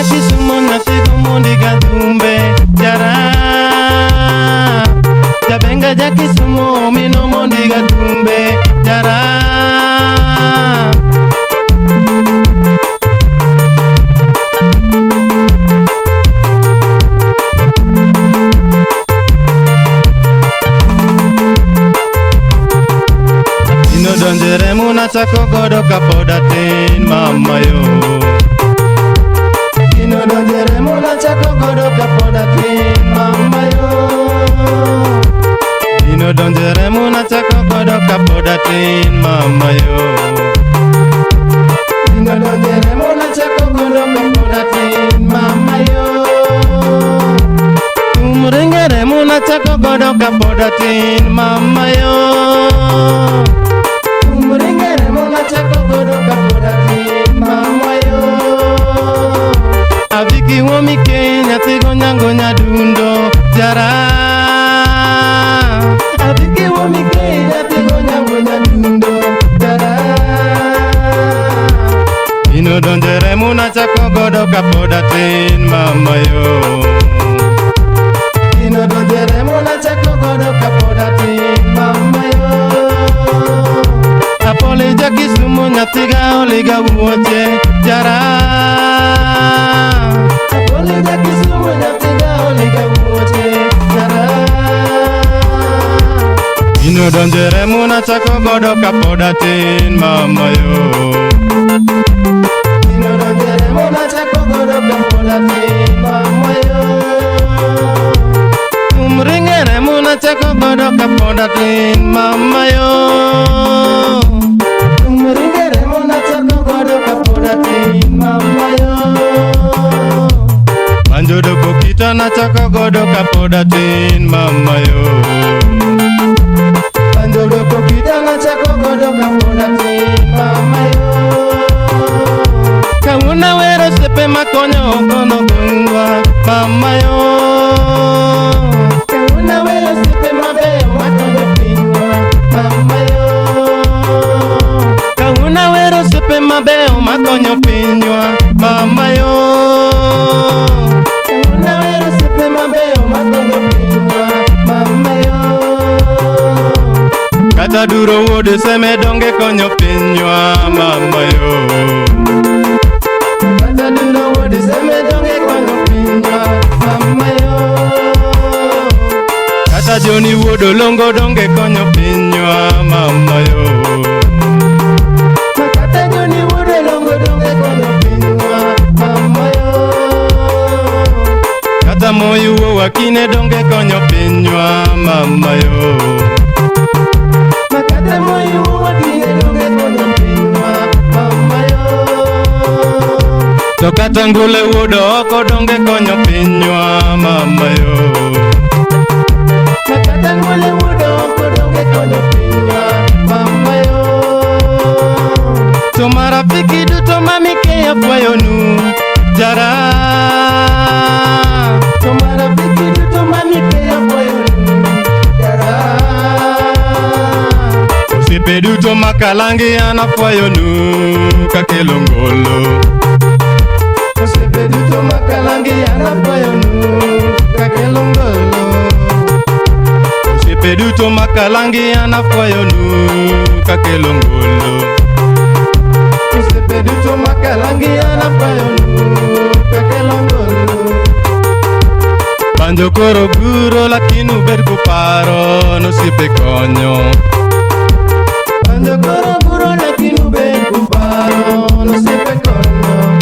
Kisumo nyathi mondi gadumbe jara Jabenga ja Kisumo mino mondi gadumbe jara Ino donjere muna chako godo kapoda tin mama yo Ino donjere muna chako godo kapoda tin mama yo Ino donjere muna chako godo kapoda tin mama yo Ino donjere muna chako godo kapoda tin mama yo Umringere muna chako godo kapoda tin mama yo Umringere muna chako godo kapoda tin mama yo Aviki womi Kenya tigo nyango nyadundo jara Aviki womi Kenya tigo nyango nyadundo jara Ino donjere muna chako godo kapoda tin mama yo Ino donjere muna chako godo kapoda tin mama yo Apole ja Kisumo nyathiga oliga wuoche jara Apole ja Kisumo nyathiga oliga wuoche jara Ino donjere muna chako godo kapoda tin mama yo Ino donjere muna chako godo kapoda tin mama yo Umringere muna chako godo kapoda tin mama yo Umringere muna chako godo kapoda tin mama yo Manjodo kokita na chako godo kapoda tin mama yo Manjodo kokita na chako godo kapoda tin mama yo Kauna wero sepe makonyo kono gungwa mama yo Kauna wero sepe mabe makonyo pingwa mama yo Kauna wero sepe mabe makonyo pingwa mama yo Kauna wero sepe mabe makonyo pingwa mama yo Kata duro wode seme donge konyo pingwa mama yo Kata duro wode seme donge konyo pingwa mama yo Kata joni wodo longo donge konyo pingwa mama yo Kata joni wodo longo donge konyo pingwa mama yo Kata moyu wo wakine donge konyo pingwa mama yo Kata moyu wo wakine donge konyo pingwa mama yo To kata ngule wodo oko donge konyo pingwa mama yo Kata ngule wodo oko donge konyo pingwa mama yo To marafiki duto mamike ya fwayonu jara To marafiki duto mamike ya fwayonu jara Osiepe duto makalangi anafwayonu kakelongolo Osiepe duto makalangi anafwayonu kakelongolo Osiepe duto makalangi anafwayonu kakelongolo Osiepe duto makalangi anafwayonu kakelongolo Banjo koro guro lakini ubed kuparo nosiepe konyo Banjo koro guro lakini ubed kuparo nosiepe konyo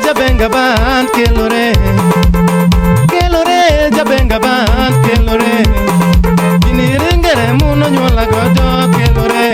Jabenga band kelore Jabenga band kelore Iniringere muno nyola godo kelore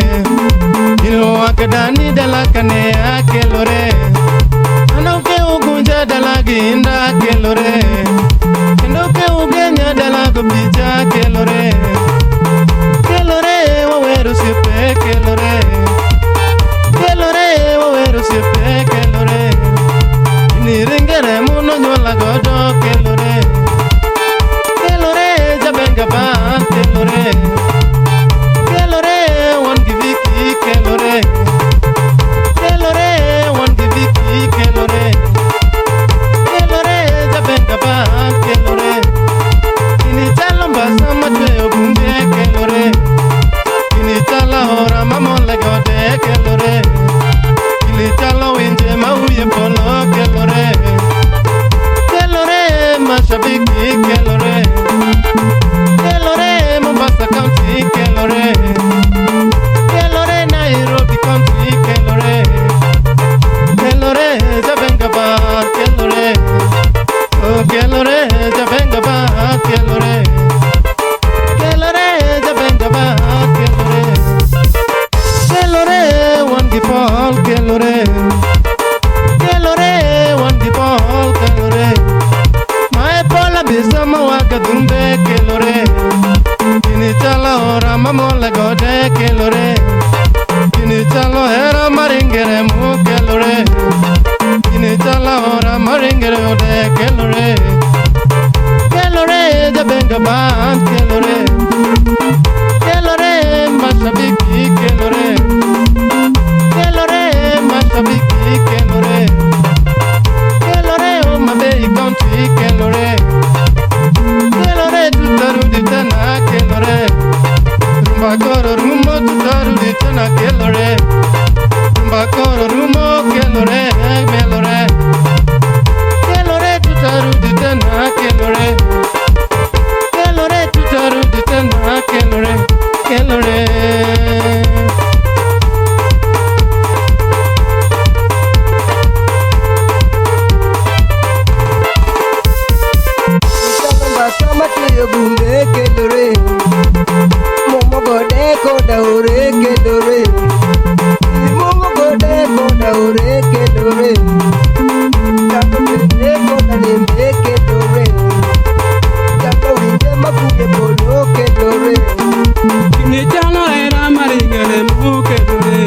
kelore. Kelore jabenga ba kelore. Kelore one gipol kelore. Kelore one gipol kelore. Mae pola bisama wakadumbe kelore. Kini chala ora mamola gode kelore. Kini chalo hera maringere mu kelore. Kini chala ora maringere ode kelore. Kelore jabenga ban kelore. Kelore mashabiki kelore. Kelore mashabiki kelore. Kelore o mabei county kelore. Kelore tutaru ditana kelore. Rumba koro rumo tutaru ditana kelore. Rumba koro rumo kelore melore. Kelore tutaru ditana kelore. Kelore tutaru ditana kelore. Kelore. Sama kiyo bunge kelore. Momo gode koda ore kelore. Momo gode koda ore kelore. Kato kende koda lembe kelore. Kato winde mabuye polo kelore. Kini chalo era maringere mu kelore.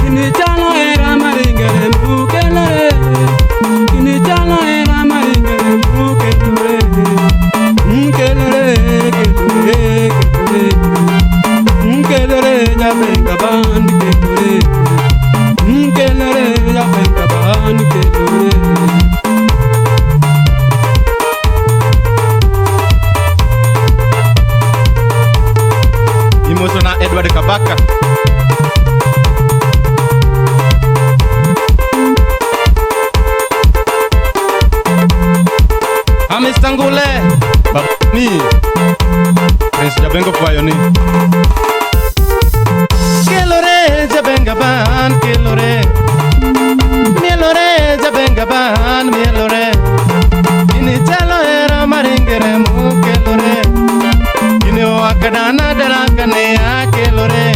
Kini chalo era maringere mu kelore. Kini chalo era maringere mu kelore. Kelore kelore kelore. Kelore jabenga ban kelore. Kelore jabenga ban kelore. Imosona Edward Kabaka. Amistangule Babni Prince Jabengo Payoni. Kelore jabenga ban kelore. Mielore jabenga ban mielore. Ini chalo era maringere mu kelore. Ini wakadana dalakane ya kelore.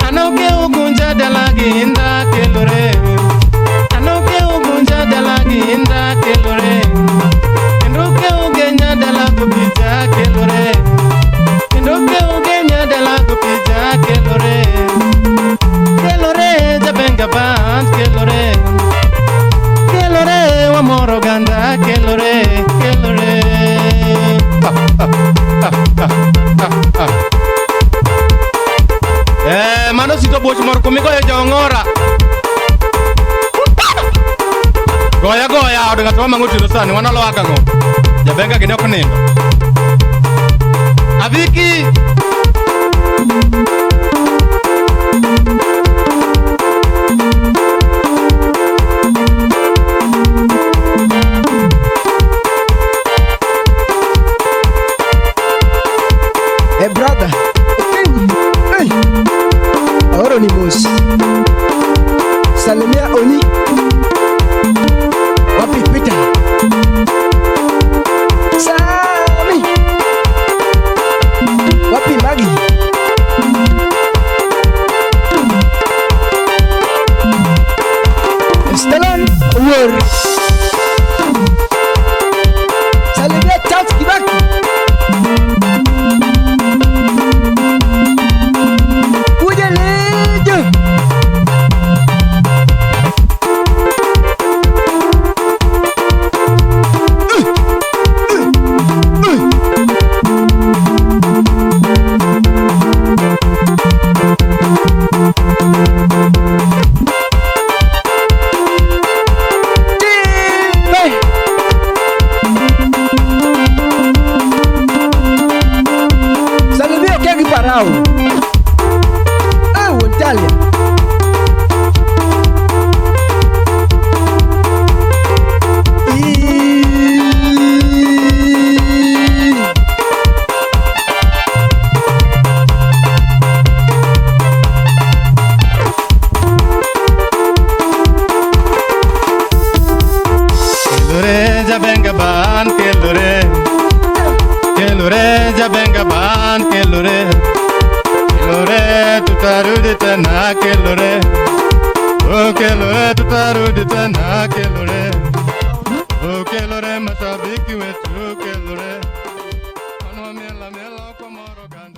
Anoke ugunja dalagi inda kelore. Anoke ugunja dalagi inda kelore. Enroke ugenya dalagu pija kelore. Enroke ugenya dalagu pija kelore. Kelore jabenga ban kelore. Kelore wa moro ganda kelore. Kelore. Mano sito boch mor kumigo ya jongora. Goya goya odinga twa manguti do sani wana lo akango. Jabenga gine oknindo. Aviki. Hey brother. Hey. Ahora ni mosi. Salimia Oni. Wapi Peter? Sami. Wapi Maggie? Stellan War. Salimia Charles Kibaki. Ujalejo. Kelore Jabenga Ban Kelore Kelore tutarudi tena Kelore Oh Kelore tutarudi tena Kelore Oh Kelore mashabi